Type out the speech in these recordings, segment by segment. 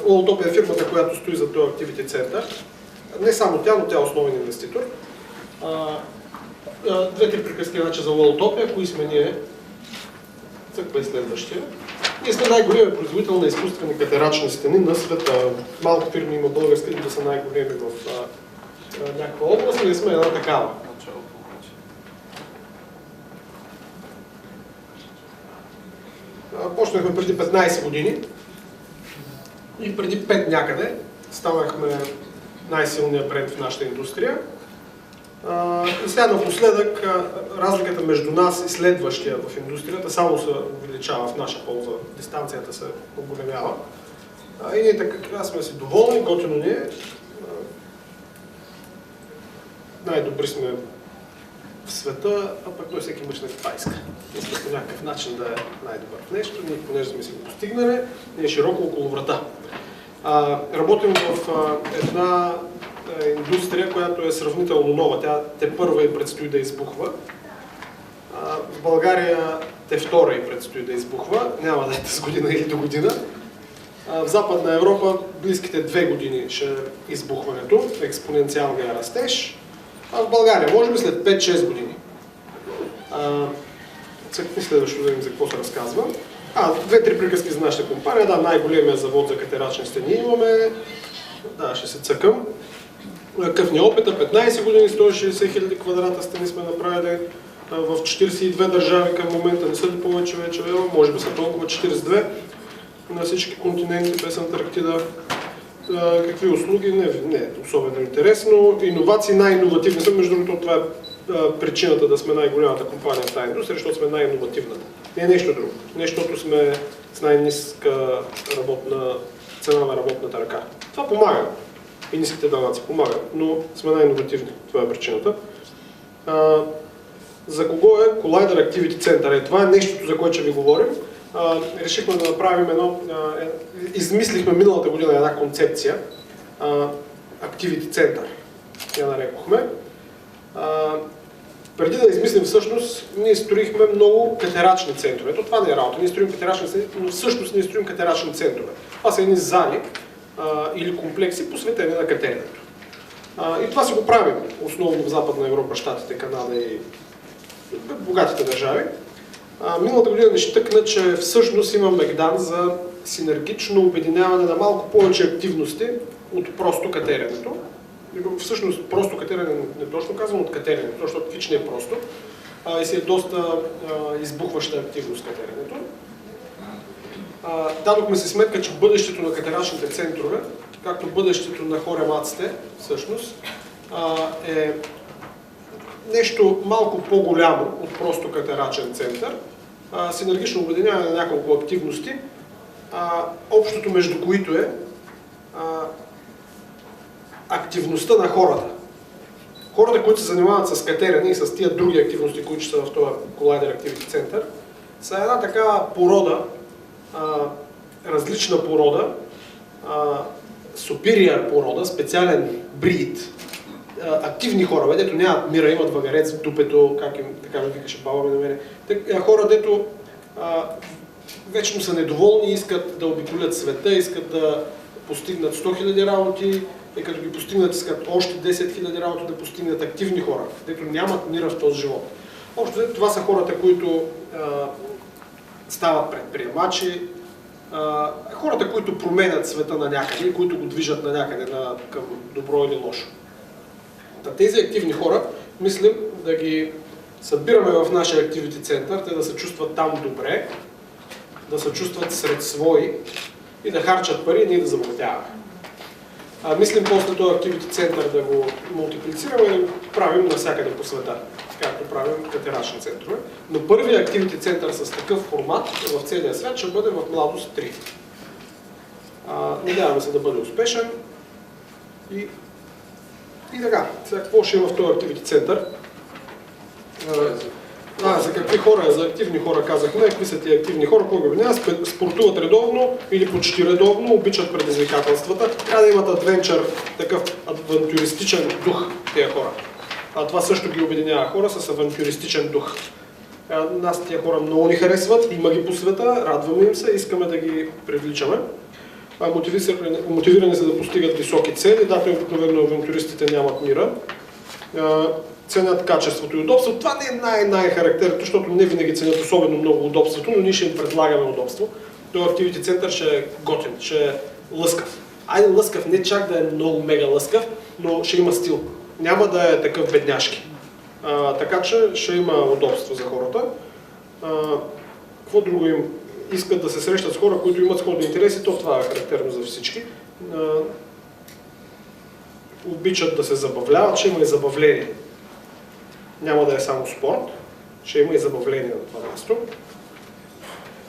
Уолтопия е фирмата, която стои за този Activity Center. Не само тя, но тя е основен инвеститор. Две-три приказки иначе за Уолтопия, кои сме ние. Цъква и следващия. Ние сме най-големият производител на изкуствени катерачни стени на света. Малко фирми има български, да са най-големи в някаква област, ние сме една такава. Почнахме преди 15 години и преди 5 някъде станахме най-силният бренд в нашата индустрия. И сега напоследък разликата между нас и следващия в индустрията само се увеличава в наша полза, дистанцията се оголемява. И ние така сме си доволни, готино ни е. Най-добри сме в света, а пък той всеки мъж на това иска. Иска по някакъв начин да е най-добър в нещо, ние понеже сме си го постигнали, ние широко около врата. Работим в една индустрия, която е сравнително нова. Тя тепърва и предстои да избухва. В България втора и предстои да избухва. Няма да е с година или до година. В Западна Европа близките 2 години ще е избухването, експоненциалния растеж. А в България, може би след 5-6 години. Следващо да видим за какво се разказва. 2-3 приказки за нашата компания. Да, най-големия завод за катерачни стени имаме. Да, ще се цъкам. Какъв ни е опита? 15 години, 160 хиляди квадрата стени сме направили в 42 държави към момента. Не са ли повече вече? Може би са толкова 42 на всички континенти без Антарктида. Какви услуги? Не е особено интересно. Иновации най-иновативни са. Между другото, това е причината да сме най-голямата компания в тази индустрия, защото сме най-иновативната. Не е нещо друго. Защото сме с най-ниска цена на работната ръка. Това помага. И ниските данъци помагат, но сме най-иновативни. Това е причината. За кого е Collider Activity Center? Това е нещото, за което ще ви говорим. Решихме да направим измислихме миналата година една концепция. Activity Center. Я нарекохме. Преди да измислим всъщност, ние строихме много катерачни центрове. Това не е работа. Ние строим катерачни центрове, но всъщност ние строим катерачни центрове. Това са едни зали или комплекси, посветени на катеренето. И това си го правим, основно в Западна Европа, Щатите, Канада и богатите държави. Миналата година ни щъкна, че всъщност има мегдан за синергично обединяване на малко повече активности от просто катеренето. Всъщност просто катерене, не точно казвам от катеренето, защото хич не е просто и си е доста избухваща активност катеренето. Дадохме си сметка, че бъдещето на катерачните центрове, както бъдещето на хоремаците, всъщност, е нещо малко по-голямо от просто катерачен център, синергично обединяване на няколко активности, общото между които е активността на хората. Хората, които се занимават с катерене и с тия други активности, които са в този Collider Activity Center, са една такава порода, различна порода, superior порода, специален брид, активни хора, дето нямат мира, имат вагарец в дупето, така ми викаше баба ми на мене. Хора, дето вечно са недоволни, искат да обиколят света, искат да постигнат 100 000 работи и като ги постигнат, искат още 10 000 работи да постигнат активни хора, дето нямат мира в този живот. Общо това са хората, които стават предприемачи, хората, които променят света на някъде, които го движат на някъде към добро или лошо. Тези активни хора, мислим да ги събираме в нашия Activity Center, те да се чувстват там добре, да се чувстват сред свои и да харчат пари и ние да забогатяваме. Мислим после този Activity Center да го мултиплицираме и да го правим навсякъде по света, както правим катерачни центрове. Но първият Activity Center с такъв формат в целия свят ще бъде в Младост 3. Надяваме се да бъде успешен и така. Сега какво ще има в този Activity Center? За какви хора? За активни хора казахме. Какви са тия активни хора? Кога обвинява? Спортуват редовно или почти редовно, обичат предизвикателствата. Трябва да имат адвенчър, такъв авантюристичен дух тия хора. Това също ги обединява хора с авантюристичен дух. Нас тия хора много ни харесват, има ги по света, радваме им се, искаме да ги привличаме. мотивирани за да постигат високи цели. Да, обикновено авантюристите нямат мира. Ценят качеството и удобството. Това не е най-характерното, защото не винаги ценят особено много удобството, но ние ще им предлагаме удобство. Този Activity Center ще е готин, ще е лъскав. Айде лъскав, не чак да е много мега лъскав, но ще има стил. Няма да е такъв бедняшки. Така че ще има удобство за хората. Какво друго им искат да се срещат с хора, които имат сходни интереси, то това е характерно за всички. Обичат да се забавляват, ще има и забавление. Няма да е само спорт, ще има и забавление на това място.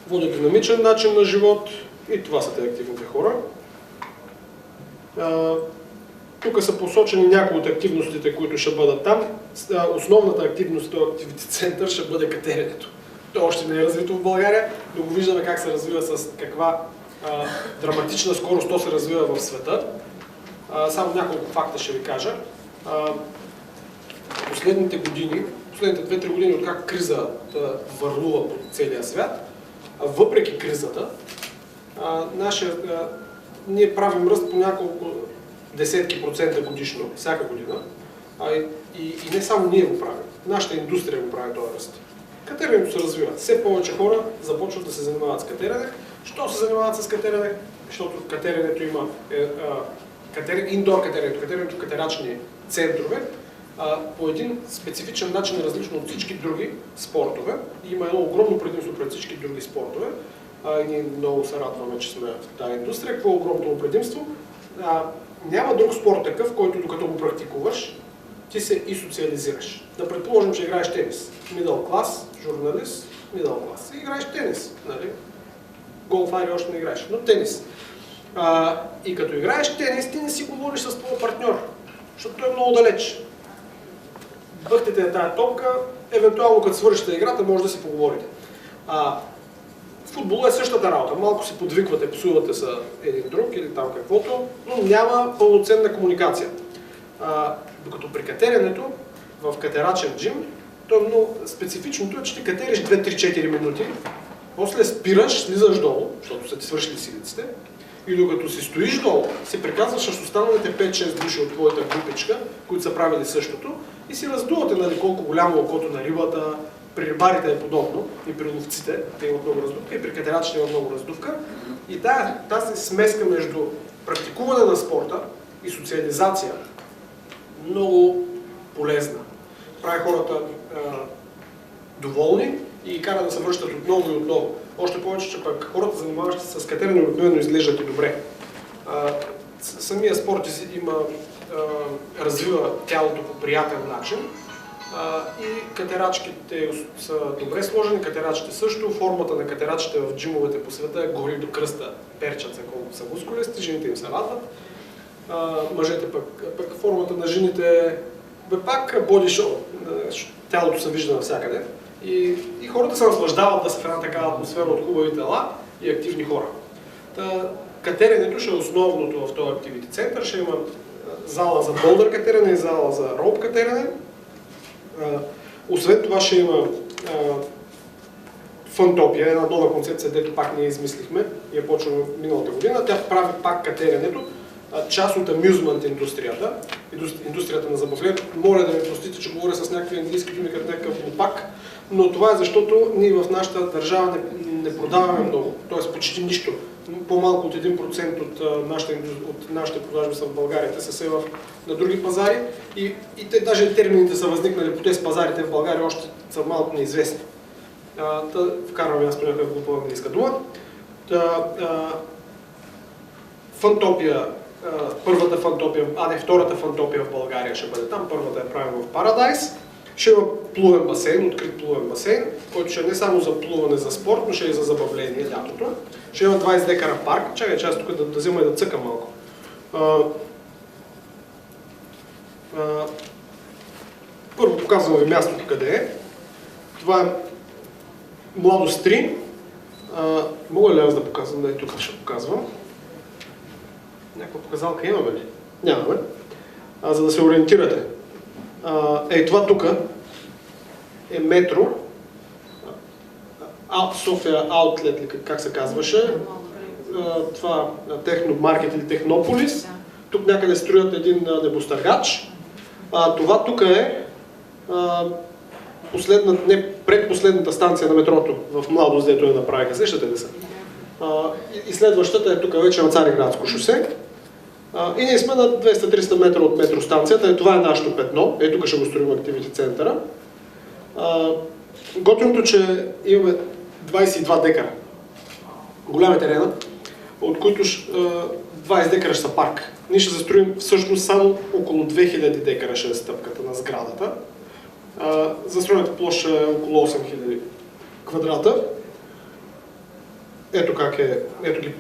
Води динамичен начин на живот и това са те активните хора. Тук са посочени някои от активностите, които ще бъдат там. Основната активност в този Activity Center ще бъде катеренето. То още не е развито в България, но го виждаме как се развива, с каква драматична скорост то се развива в света. Само няколко факта ще ви кажа. Последните 2-3 години, откак кризата върлува по целия свят, въпреки кризата, ние правим ръст по няколко десетки процента годишно, всяка година. И не само ние го правим, нашата индустрия го прави този ръст. Катеренето се развива. Все повече хора започват да се занимават с катерене. Що се занимават с катерене? Защото катеренето има индор катеренето в катерачни центрове, по един специфичен начин, различно от всички други спортове. И има едно огромно предимство пред всички други спортове. И ние много се радваме, че сме в тази индустрия. Какво е огромното му предимство? Няма друг спорт такъв, който докато го практикуваш, ти се и социализираш. Да предположим, че играеш тенис. Middle клас, журналист, middle клас. И играеш тенис. Нали? Голфари още не играеш, но тенис. И като играеш тенис, ти не си говориш с твоя партньор, защото той е много далеч. Бъхтете тая топка, евентуално като свършите играта, може да си поговорите. Футбол е същата работа. Малко си подвиквате, псувате се един друг или там каквото, но няма пълноценна комуникация. Докато при катеренето, в катерачен джим, то е много специфичното е, че ти катериш 2-3-4 минути, после спираш, слизаш долу, защото са ти свършили силиците, и докато си стоиш долу, си приказваш с останалите 5-6 души от твоята групичка, които са правили същото, и си раздувате, нали, колко голямо окото на рибата. При рибарите е подобно, и при ловците те имат много раздувка, и при катерачите има много раздувка. И тази смеска между практикуване на спорта и социализация много полезна. Прави хората доволни и ги кара да се връщат отново и отново. Още повече, че пък хората, занимаващи се с катерене, обикновено изглеждат и добре. Самия спорт развива тялото по приятен начин. И катерачките са добре сложени, катерачите също. Формата на катерачите в джимовете по света е голи до кръста, перчат се колко са мускулести, жените им се радват. Мъжете пък формата на жените е пак боди шоу, тялото се вижда навсякъде. И хората се наслаждават да са в една такава атмосфера от хубави тела и активни хора. Катеренето ще е основното в този Activity Center, ще има зала за болдър катерене и зала за роуп катерене. Освен това ще има Фантопия, една нова концепция, дето пак ние измислихме и е почва миналата година. Тя прави пак катеренето, част от амюзмент индустрията, индустрията на забавлението. Моля да ми простите, че говоря с някакви английски думи, като някакъв глупак, но това е защото ние в нашата държава не продаваме много, т.е. почти нищо. По-малко от 1% от нашите продажби са в България, те са на други пазари и даже термините са възникнали по тези пазарите в България още са малко неизвестни. Вкарваме аз по някаква глупа английска дума. Фантопия, първата Фантопия, втората Фантопия в България ще бъде там, първата е правим в Парадайс. Ще има плувен басейн, открит плувен басейн, който ще е не само за плуване за спорт, но ще е за забавление лятото. Ще има 20 декара парк. Чакай, че аз тук да взема и да цъкам малко. Първо показвам ви мястото къде е. Това е Младост 3. Мога ли аз да показвам? Да, и тук ще показвам. Някаква показалка имаме ли? Нямаме. За да се ориентирате. Това тук е метро. София Аутлет, как се казваше. това Техномаркет или Технополис. Тук някъде строят един небостъргач. Това тук е предпоследната станция на метрото в Младост, дето я направиха. Сещате ли се? И следващата е тук вече на Цариградско шосе. И ние сме на 200-300 метра от метростанцията. И това е нашето петно. Тук ще го строим Активити центъра. Готиното, че имаме 22 декара. Голям е терена, от които 20 декара ще са парк. Ние ще застроим всъщност само около 2000 декара ще е стъпката на сградата. Застроената площа е около 8000 квадрата. Ето как е, ето ги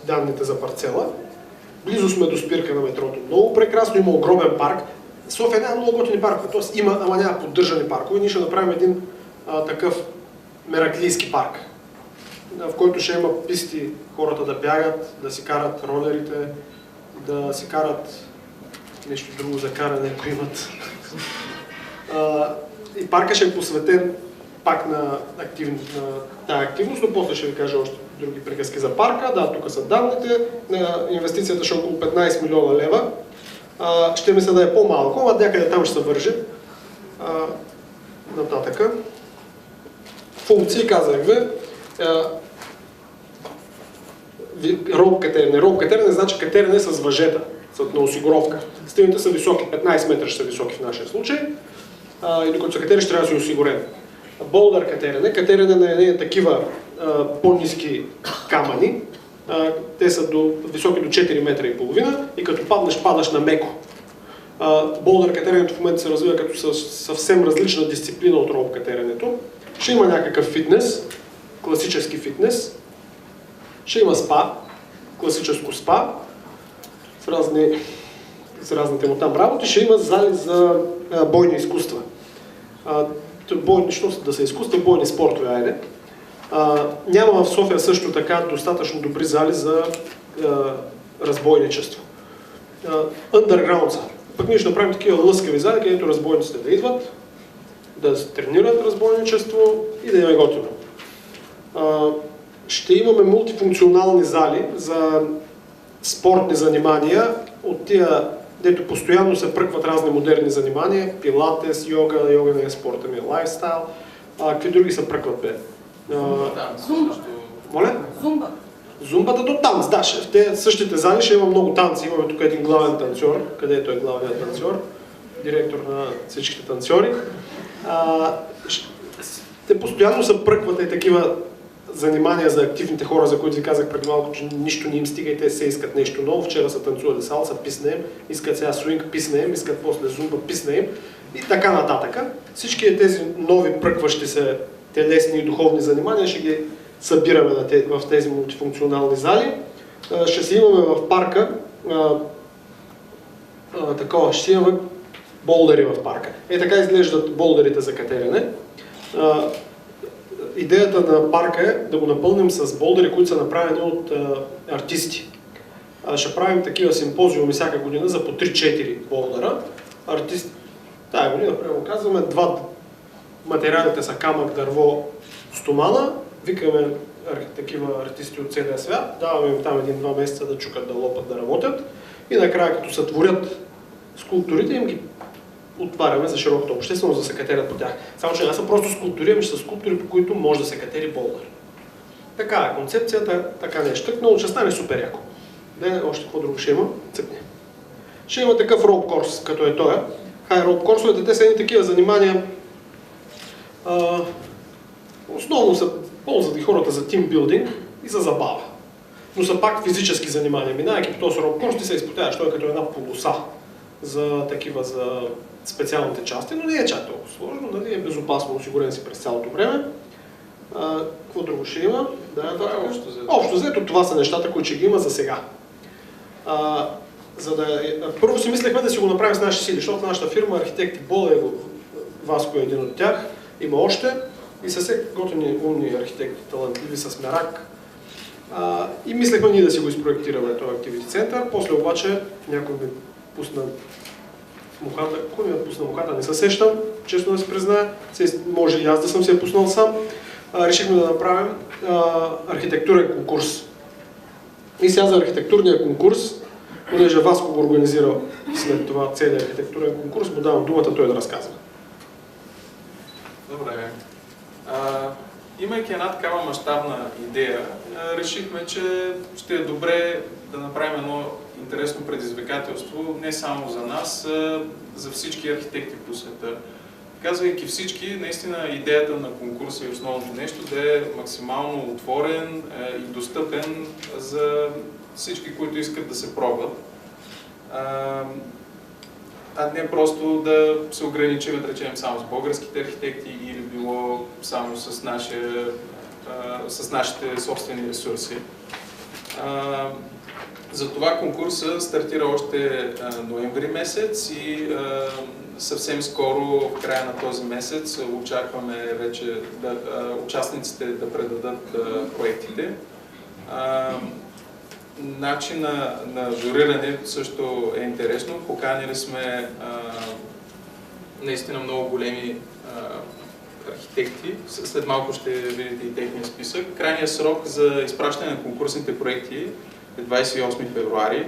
данните за парцела. Близо сме до спирка на метрото. Много прекрасно, има огромен парк. София няма много готини паркове, т.е. има, ама няма поддържани паркове. Ние ще направим един такъв мераклийски парк, в който ще има писти, хората да бягат, да си карат ролерите, да си карат нещо друго за каране, ако имат. И парка ще е посветен пак на тази активност, но после ще ви кажа още други приказки за парка. Да, тук са данните. Инвестицията ще е около 15 милиона лева. Ще ми се да е по-малко, а някъде там ще се върже. Нататъка. Функции, казах ви. Ролп катерене. Ролп катерене значи катерене с въжета, на осигуровка. Стените са високи, 15 метра ще са високи в нашия случай. И докато се катериш, трябва да си осигурен. Болдър катерене. Катерене на такива по-ниски камъни. Те са високи до 4 метра и половина и като падаш на меко. Болдър катеренето в момента се развива като съвсем различна дисциплина от ролп катеренето. Ще има някакъв фитнес, класически фитнес. Ще има спа, класическо спа, с разните му там работи. Ще има зали за бойни изкуства. Що да са изкуства, бойни спортове, айде. Няма в София също така достатъчно добри зали за разбойничество. Underground зали. Пък ние ще направим такива лъскави зали, където разбойниците да идват, да се тренират разбойничество и да им е готино. Ще имаме мултифункционални зали за спортни занимания, от тия, дето постоянно се пръкват разни модерни занимания, пилатес, йога не е спорта ми, лайфстайл. Какви други се пръкват, бе? Зумба. Моля? Зумба. Зумбата до танц, да. В те същите зали ще има много танци. Имаме тук един главен танцор, където е главният танцор, директор на всичките танцори. Те постоянно се пръкват и такива занимания за активните хора, за които ви казах преди малко, че нищо не им стига и те се искат нещо ново. Вчера са танцували салса, писне им, искат сега свинг, писне им, искат после зумба, писне им и така нататък. Всички тези нови пръкващи се телесни и духовни занимания ще ги събираме в тези мултифункционални зали. Ще си имаме в парка такова, ще имаме болдери в парка. Така изглеждат болдерите за катерене. Идеята на парка е да го напълним с болдери, които са направени от артисти. Ще правим такива симпозиуми всяка година за по 3-4 болдера. Тая година, прямо казваме, материалите са камък, дърво, стомана. Викаме такива артисти от целия свят, даваме им там 1-2 месеца да чукат, да лопат, да работят и накрая като сътворят скулптурите им ги отваряме за широката общественост да се катерят по тях. Само че не са просто скулптури, ами ще са скулптури, по които може да се катери болдър. Така е концепцията, така не е щъкнало, ще стане супер яко. Още какво друго ще има? Цъкне. Ще има такъв роуп корс, като е той. Хай роуп корсовете, те са едни такива занимания. Основно са ползват и хората за тимбилдинг и за забава. Но са пак физически занимания. Минайки по този роуп корс, ти се изпотяваш, той е като една полоса за специалните части, но не е чак толкова сложно, нали? Е безопасно, осигурен си през цялото време. Какво друго ще има? Общо взето това са нещата, които ще ги има за сега. Първо си мислехме да си го направим с наши сили, защото нашата фирма Архитекти Бола, Васко е един от тях, има още и са все готини умни архитекти, талантливи с мерак. И мислехме ние да си го изпроектираме този Активити център, после обаче някой ми пусна мухата. Кой ми е пусна мухата? Не се сещам, честно да се призная. Може и аз да съм се я пуснал сам. Решихме да направим архитектурен конкурс. И сега за архитектурния конкурс, понеже Васко го организира след това целият архитектурен конкурс, му давам думата той да разказва. Добре. Имайки една такава мащабна идея, решихме, че ще е добре да направим едно интересно предизвикателство, не само за нас, а за всички архитекти по света. Казвайки всички, наистина идеята на конкурса и основното нещо да е максимално отворен и достъпен за всички, които искат да се пробват. А не просто да се ограничим, да речем, само с българските архитекти или било само с нашите собствени ресурси. Затова конкурса стартира още ноември месец и съвсем скоро, в края на този месец, очакваме вече участниците да предадат проектите. Начина на журиране също е интересно. Поканили сме наистина много големи архитекти. След малко ще видите и техния списък. Крайният срок за изпращане на конкурсните проекти е 28 февруари.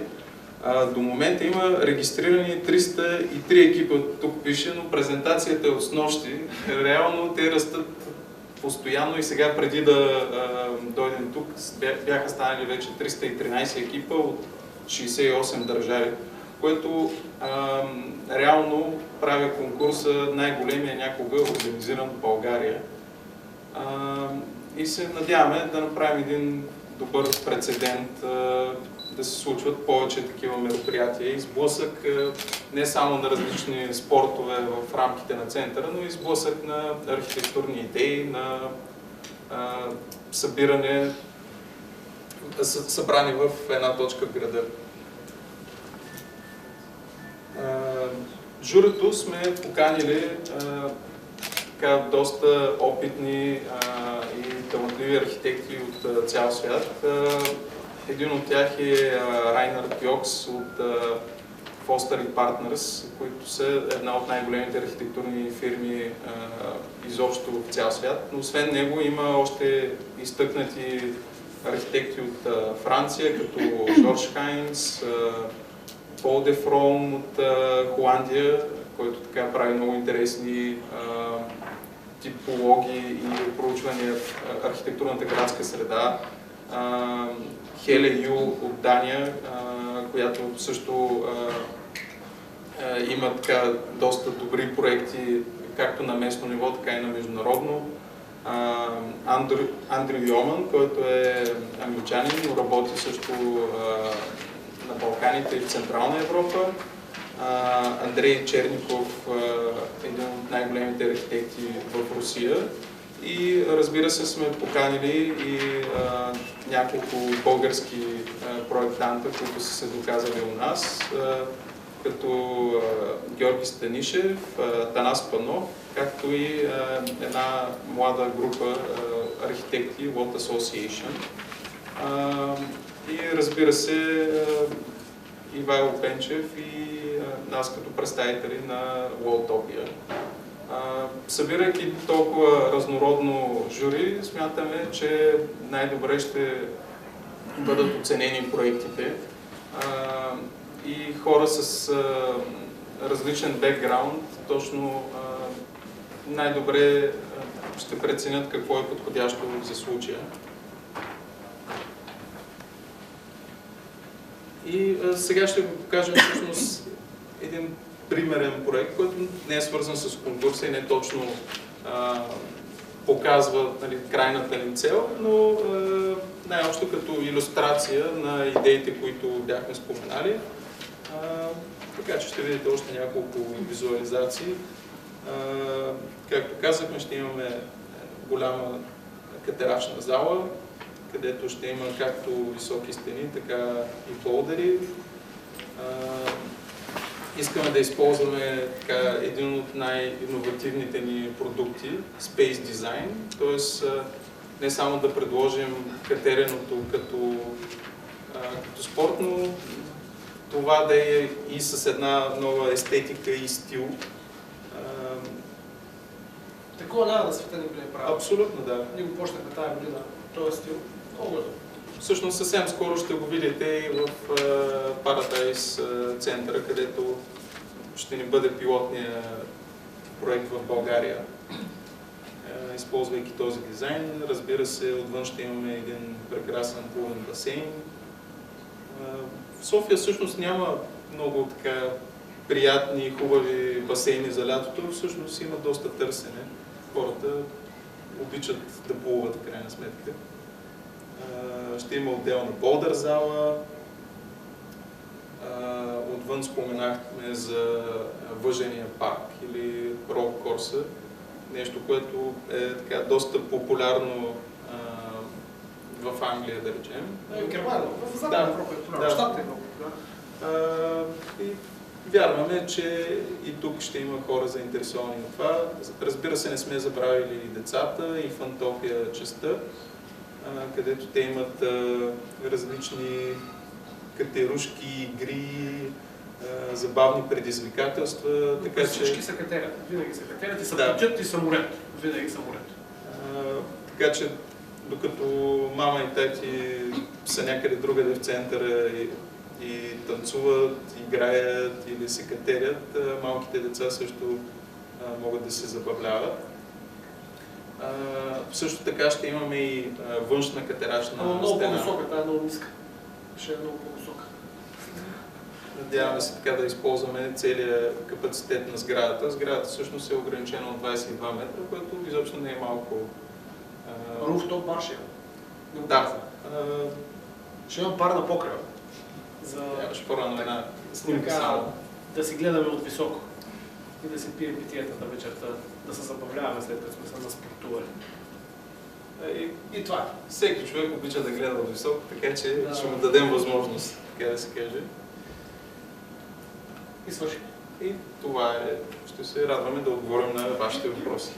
До момента има регистрирани 303 екипа, тук пише, но презентацията е от снощи. Реално те растат постоянно и сега, преди да дойдем тук, бяха станали вече 313 екипа от 68 държави, което реално прави конкурса най-големия някога организиран в България. И се надяваме да направим един добър прецедент, да се случват повече такива мероприятия и сблъсък не само на различни спортове в рамките на центъра, но и сблъсък на архитектурни идеи, на събрани в една точка в града. Журито сме поканили доста опитни и талантливи архитекти от цял свят. Един от тях е Райнар Пьокс от Foster & Partners, които са една от най-големите архитектурни фирми изобщо в цял свят. Но освен него има още изтъкнати архитекти от Франция, като Жорж Хайнс, Пол де Фром от Холандия, който така прави много интересни типологии и проучвания в архитектурната градска среда. Хеле Ю от Дания, която също има така доста добри проекти, както на местно ниво, така и на международно. Андрю Йоман, който е англичанин, но работи също на Балканите и в Централна Европа. Андрей Черников, един от най-големите архитекти в Русия. И разбира се, сме поканили и няколко български проектанта, които са се доказали у нас, като Георги Станишев, Танас Панов, както и една млада група архитекти World Association. И разбира се, Ивайло Пенчев и нас като представители на Worldtopia. Събирайки толкова разнородно жури, смятаме, че най-добре ще бъдат оценени проектите и хора с различен бекграунд точно най-добре ще преценят какво е подходящо за случая. И сега ще ви покажем всъщност един примерен проект, който не е свързан с конкурса и не точно показва, нали, крайната ни цел, но най-общо като илюстрация на идеите, които бяхме споменали. Така че ще видите още няколко визуализации. Както казахме, ще имаме голяма катерачна зала, където ще има както високи стени, така и болдери. Искаме да използваме така един от най-инновативните ни продукти, Space Design, т.е. не само да предложим катереното като спортно, това да е и с една нова естетика и стил. Такова няма да света никой не прави. Абсолютно, да. Ние го почнахме тази година, този стил. Много Всъщност съвсем скоро ще го видите и в Paradise центъра, където ще ни бъде пилотния проект в България. Използвайки този дизайн, разбира се, отвън ще имаме един прекрасен плувен басейн. В София всъщност няма много така приятни и хубави басейни за лятото, всъщност има доста търсене. Хората обичат да плуват, в крайна сметка. Ще има отделна болдър зала. Отвън споменахме за въжения парк или рок корса. Нещо, което е така доста популярно в Англия, да речем. В Германия, в Западна Европа е популярно. Щатите е много популярно. И вярваме, че и тук ще има хора заинтересовани на това. Разбира се, не сме забравили и децата, и Фантопия частта, където те имат различни катерушки, игри, забавни предизвикателства. Така, всички се катерят, винаги се катерят и се пътят и самолет. Винаги самолет. Така че, докато мама и тати са някъде другаде в центъра и танцуват, играят или се катерят, малките деца също могат да се забавляват. Също така ще имаме и външна катерачна стена. Много по-висока, тя е много ниска. Ще е много по-висока. Надяваме се така да използваме целият капацитет на сградата. Сградата всъщност е ограничена от 22 метра, което изобщо не е малко. Руфтоп бар ще има. Да. Ще има бар на покрива. Ще по-рано една снимка само. Да си гледаме от високо и да си пием питиета на вечерта, да се забавляваме след като сме се наспортували. И това е. Всеки човек обича да гледа от високо, така че ще му дадем възможност, така да се каже. И свърши. И това е. Ще се радваме да отговорим на вашите въпроси.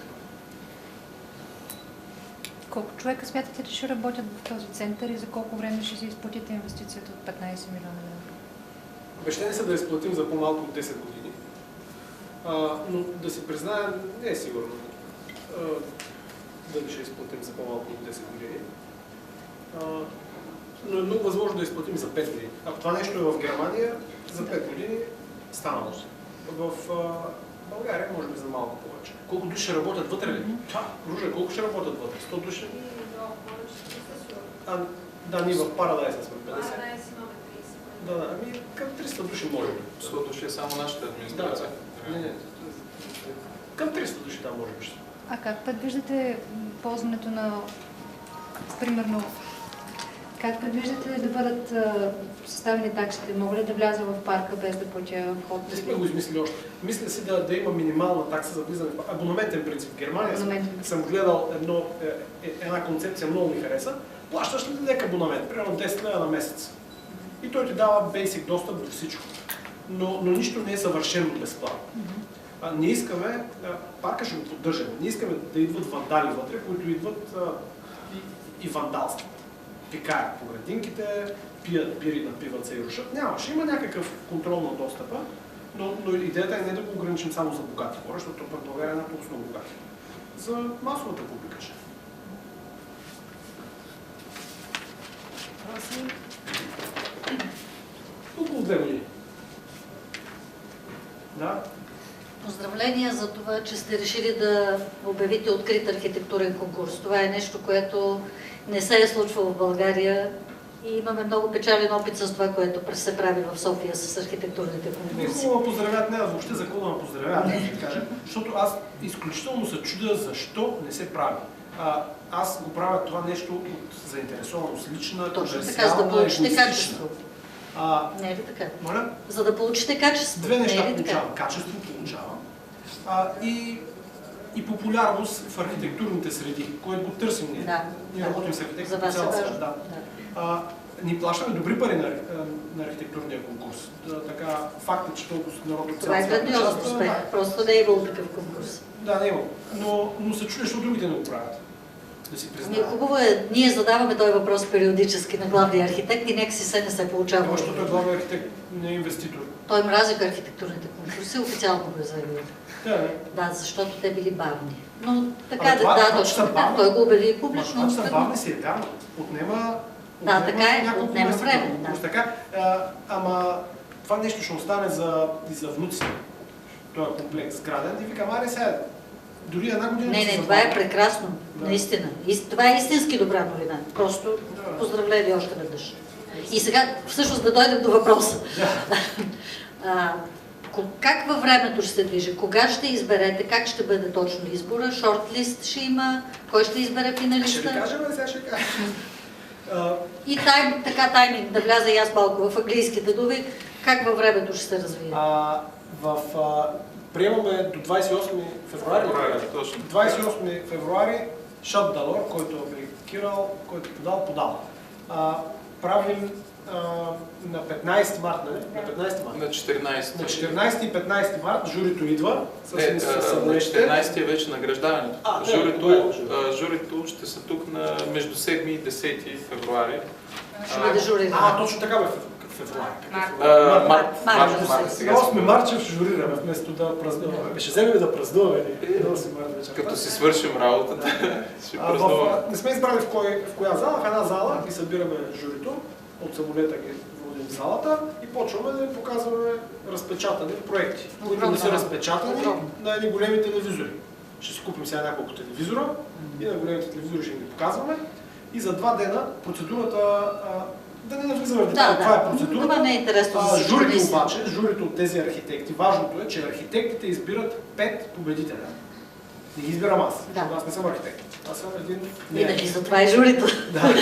Колко човека смятате, че ще работят в този център и за колко време ще се изплатите инвестицията от 15 милиона евро? Обещани са да изплатим за по-малко от 10 години. Но да си признаем, не е сигурно дали ще изплатим за по-малко от 10 години. Но е много възможно да изплатим за 5 години. Ако това нещо е в Германия, за 5 години станало се. В България може би за малко повече. Колко души ще работят вътре ли? Ружа, колко ще работят вътре? 100 души? Да, ние в Paradise сме 50. Да, ами към 300 души може би. 100 души е само нашата администрация. Не. Към 300 души там може би. А как предвиждате ползването на, примерно, как предвиждате да бъдат съставени таксите? Мога ли да вляза в парка без да платя вход? Не сме го измислили още. Мисля си да има минимална такса за влизане в абонаментен принцип. В Германия съм гледал една концепция, много ми хареса. Плащаш ли лек абонамент, примерно 10 лева на месец. И той ти дава basic достъп до всичко. Но нищо не е съвършено безплатно. Ние искаме, парка ще го поддържаме, ние искаме да идват вандали вътре, които идват и вандалстват. Пикаят по градинките, пият бири, напиват се и рушат. Няма, ще има някакъв контрол на достъпа, но идеята е не да го ограничим само за богати хора, защото в България е напълно богати. За масовата публика ще. Около 2 години. Да. Поздравления за това, че сте решили да обявите открит архитектурен конкурс. Това е нещо, което не се е случвало в България и имаме много печален опит с това, което се прави в София с архитектурните конкурси. Хубаво поздравят, не въобще за какво да ме поздравят, да кажа, защото аз изключително се чудя защо не се прави. Аз го правя това нещо от заинтересованост лична, точно така, за да получите качество. Не е ли така? Моля? За да получите качество. Две неща получавам. Качество получавам и популярност в архитектурните среди, което го търсим ние. Да. Ние работим с архитектури. За вас е важно. Ни плащаме добри пари на архитектурния конкурс. Така, факт е, че толкова народ от това е грандиозен успех. Просто не е имало такъв конкурс. Да, не е имало. Но се чудя, защото другите не го правят. Да си признаят. Хубаво е, ние задаваме този въпрос периодически на главния архитект и нека си се не се получава. Защото главният архитект не е инвеститор. Той мрази архитектурните конкурси, официално го е заявил. Да, защото те били бавни. Но така точно така, той го обяви публично. Това, че са бавни, си е вярно. Отнема Да, така е, няколко отнема месеца. време, да. Точно така. Ама това нещо ще остане и за внуците. Този комплекс сграден. И викам, аре сега, дори една година... Не, се това е забавя. прекрасно, Да. наистина. Това е истински добра новина. Просто Да. поздравление още веднъж. И сега, всъщност, да дойдем до въпроса. Как във времето ще се движи? Кога ще изберете? Как ще бъде точно избора? Шортлист ще има? Кой ще избере Ще ви финалиста? кажа, бе, сега ще кажа. И тайминг, да вляза и аз малко в английските думи, как във времето ще се развие? Приемаме до 28 февруари. Точно. 28 февруари Шат Далор, който е апликирал, който е подал. Правим на 15 март, нали? На 15 март. На 14. На 14 и 15 март журито идва с На самолетите. 14 е вече награждаването. Журито ще са тук между 7 и 10 февруари. Ще бъде жури. Точно така бе, февруари. Март. Сега 8 март ще журираме, вместо да празнуваме. Ще вземем да празнуваме. 8 март вече. Като си свършим работата, ще празнуваме. Не сме избрали в коя зала, в една зала ги събираме журито, от самолета ги водим в залата и почваме да ви показваме разпечатани проекти, които не са разпечатани на едни големи телевизори. Ще си купим сега няколко телевизора и на големите телевизори ще ги показваме. И за 2 дена процедурата, да не навлизаме в детайли, каква е процедурата. Това не е интересно за Журито обаче, журито от тези архитекти, важното е, че архитектите избират 5 победителя. Не ги избирам аз, защото аз не съм архитект. Аз съм един... Винаги за това е журито. Да.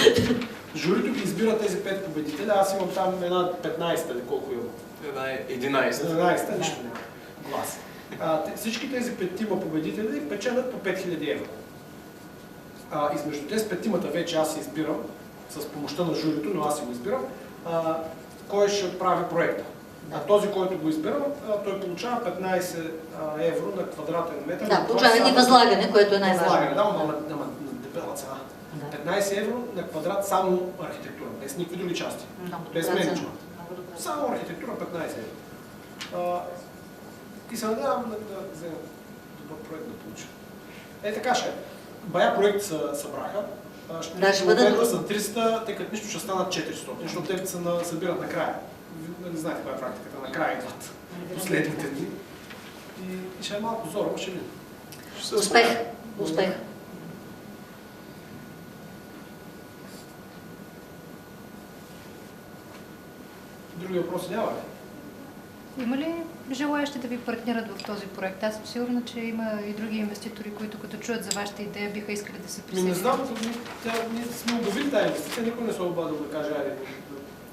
Журито ги избира тези 5 победителя, аз имам там една 15-та или колко имам. 11. 11-та, нищо няма. Глас. Всички тези 5 победители печелят по 5000 евро. Измежду тези 5-тимата вече аз се избирам, с помощта на журито, но аз си го избирам, кой ще прави проекта. Този, който го избирам, той получава 15 евро на квадратен метър. Да, получава и възлагане, което е най-важно. Възлагане, да, но на дебела цена. 15 евро на квадрат само архитектура, без никакви други части. Без менеджмент. Само архитектура 15 евро. И се надявам да взема добър проект да получа. Така ще. Бая проект събраха. Ще бъде са 300, тъй като нищо ще станат 400, защото те се събират накрая. Не знаете каква е практиката, накрая идват последните дни. И ще е малко зоро, ще видим. Успех! Успех! Други въпроси няма ли? Има ли желаящи да ви партнират в този проект? Аз съм сигурна, че има и други инвеститори, които като чуят за вашата идея, биха искали да се присъединят. Не знам, ние сме обявили тази инвестиция, никой не се обадил да каже, айде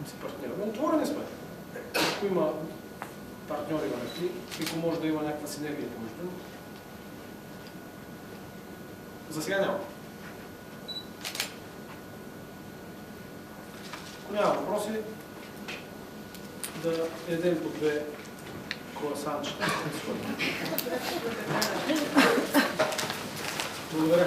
да се партнираме. Отворени сме. Ако има партньори вътре, ако може да има някаква синергия помежду им. За сега няма. Ако няма въпроси, да ядем по 2 круасанчета. Благодаря.